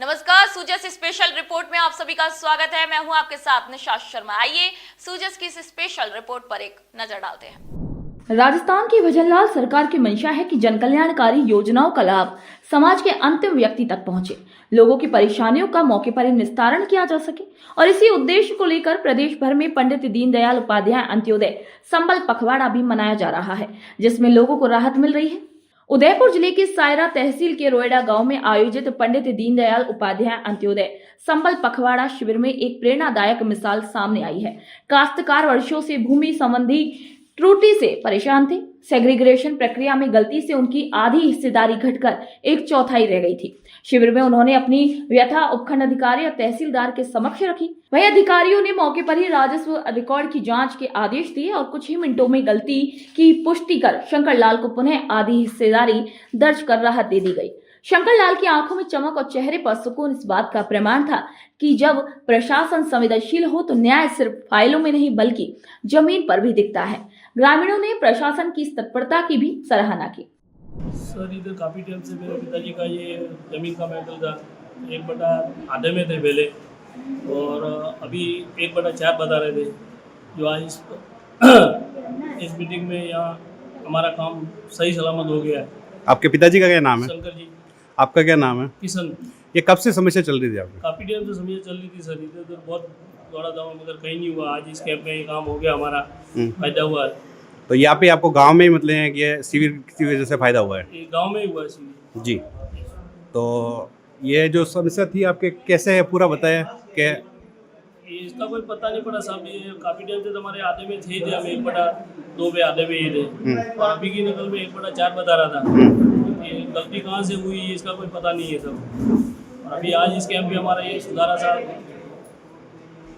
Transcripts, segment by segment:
नमस्कार, सूजस special report में आप सभी का स्वागत है। मैं हूं आपके साथ निशा शर्मा। आइए सूजस की इस स्पेशल रिपोर्ट पर एक नजर डालते हैं। राजस्थान की भजनलाल सरकार की मंशा है कि जन कल्याणकारी योजनाओं का लाभ समाज के अंतिम व्यक्ति तक पहुंचे, लोगों की परेशानियों का मौके पर ही निस्तारण किया जा सके। और इसी उद्देश्य को लेकर प्रदेश भर में पंडित दीनदयाल उपाध्याय अंत्योदय संबल पखवाड़ा भी मनाया जा रहा है, जिसमें लोगों को राहत मिल रही है। उदयपुर जिले की सायरा तहसील के रोएडा गांव में आयोजित पंडित दीनदयाल उपाध्याय अंत्योदय संबल पखवाड़ा शिविर में एक प्रेरणादायक मिसाल सामने आई है। काश्तकार वर्षों से भूमि संबंधी त्रुटि से परेशान थे। सेग्रीगेशन प्रक्रिया में गलती से उनकी आधी हिस्सेदारी घटकर 1/4 रह गई थी। शिविर में उन्होंने अपनी व्यथा उपखंड अधिकारी और तहसीलदार के समक्ष रखी। वहीं अधिकारियों ने मौके पर ही राजस्व रिकॉर्ड की जांच के आदेश दिए और कुछ ही मिनटों में गलती की पुष्टि कर शंकर लाल को पुनः आधी हिस्सेदारी दर्ज कर राहत दे दी गई। शंकर लाल की आंखों में चमक और चेहरे पर सुकून इस बात का प्रमाण था कि जब प्रशासन संवेदनशील हो तो न्याय सिर्फ फाइलों में नहीं बल्कि जमीन पर भी दिखता है। ग्रामीणों ने प्रशासन की इस तत्परता की भी सराहना की। सर, इधर काफ़ी टाइम से मेरे पिताजी का ये ज़मीन का मैटर था। 1/8 में थे पहले और अभी 1/4 बता रहे थे। जो आज इस मीटिंग में यहाँ हमारा काम सही सलामत हो गया है। आपके पिताजी का क्या नाम है? शंकर जी। आपका क्या नाम है? किशन। ये कब से समस्या चल रही थी आपकी? काफ़ी टाइम से समस्या चल रही थी सर। इधर उधर बहुत दौड़ा धामा मगर कहीं नहीं हुआ। आज इस कैंप में ये काम हो गया, हमारा फायदा हुआ है। तो यहाँ पे आपको गांव में ही मतलब है कि ये शिविर की वजह से फायदा हुआ है? ये गाँव में ही हुआ है शिविर। जी। तो ये जो समस्या थी आपके कैसे है पूरा बताया कि इसका कोई पता नहीं पड़ा साहब। ये काफ़ी टाइम से हमारे आधे में थे हम 1/2 पे आधे में ही थे और अभी की नकल में 1/4 बता रहा था। ये गलती कहाँ से हुई इसका कोई पता नहीं है सब। और अभी आज इस कैंप में हमारा ये सुधारा सा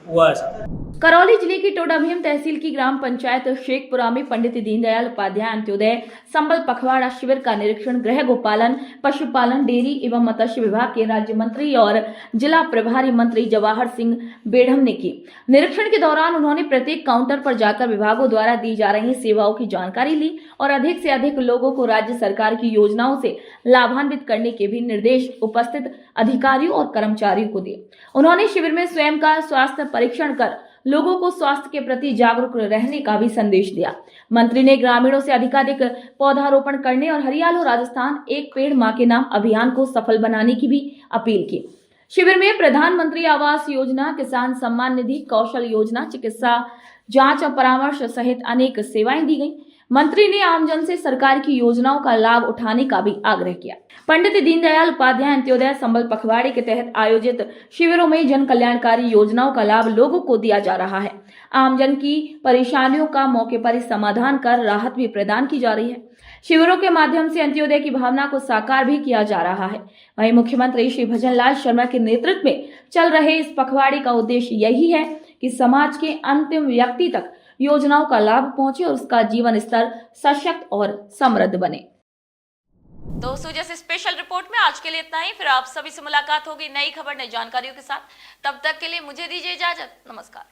हुआ है साहब। करौली जिले की टोडाभीम तहसील की ग्राम पंचायत शेखपुरा में पंडित दीनदयाल उपाध्याय अंत्योदय संबल पखवाड़ा शिविर का निरीक्षण गृह गोपालन, पशुपालन, डेयरी एवं मत्स्य विभाग के राज्य मंत्री और जिला प्रभारी मंत्री जवाहर सिंह बेढ़म ने की। निरीक्षण के दौरान उन्होंने प्रत्येक काउंटर पर जाकर विभागों द्वारा दी जा रही सेवाओं की जानकारी ली और अधिक से अधिक लोगों को राज्य सरकार की योजनाओं से लाभान्वित करने के भी निर्देश उपस्थित अधिकारियों और कर्मचारियों को दिए। उन्होंने शिविर में स्वयं का स्वास्थ्य परीक्षण कर लोगों को स्वास्थ्य के प्रति जागरूक रहने का भी संदेश दिया। मंत्री ने ग्रामीणों से अधिकाधिक पौधारोपण करने और हरियालो राजस्थान एक पेड़ मां के नाम अभियान को सफल बनाने की भी अपील की। शिविर में प्रधानमंत्री आवास योजना, किसान सम्मान निधि, कौशल योजना, चिकित्सा जांच और परामर्श सहित अनेक सेवाएं दी गई। मंत्री ने आमजन से सरकार की योजनाओं का लाभ उठाने का भी आग्रह किया। पंडित दीनदयाल उपाध्याय अंत्योदय संबल पखवाड़े के तहत आयोजित शिविरों में जन कल्याणकारी योजनाओं का लाभ लोगों को दिया जा रहा है। आमजन की परेशानियों का मौके पर ही समाधान कर राहत भी प्रदान की जा रही है। शिविरों के माध्यम से अंत्योदय की भावना को साकार भी किया जा रहा है। वहीं मुख्यमंत्री श्री भजनलाल शर्मा के नेतृत्व में चल रहे इस पखवाड़े का उद्देश्य यही है कि समाज के अंतिम व्यक्ति तक योजनाओं का लाभ पहुंचे और उसका जीवन स्तर सशक्त और समृद्ध बने। तो सूजस स्पेशल रिपोर्ट में आज के लिए इतना ही। फिर आप सभी से मुलाकात होगी नई खबर, नई जानकारियों के साथ। तब तक के लिए मुझे दीजिए इजाजत। नमस्कार।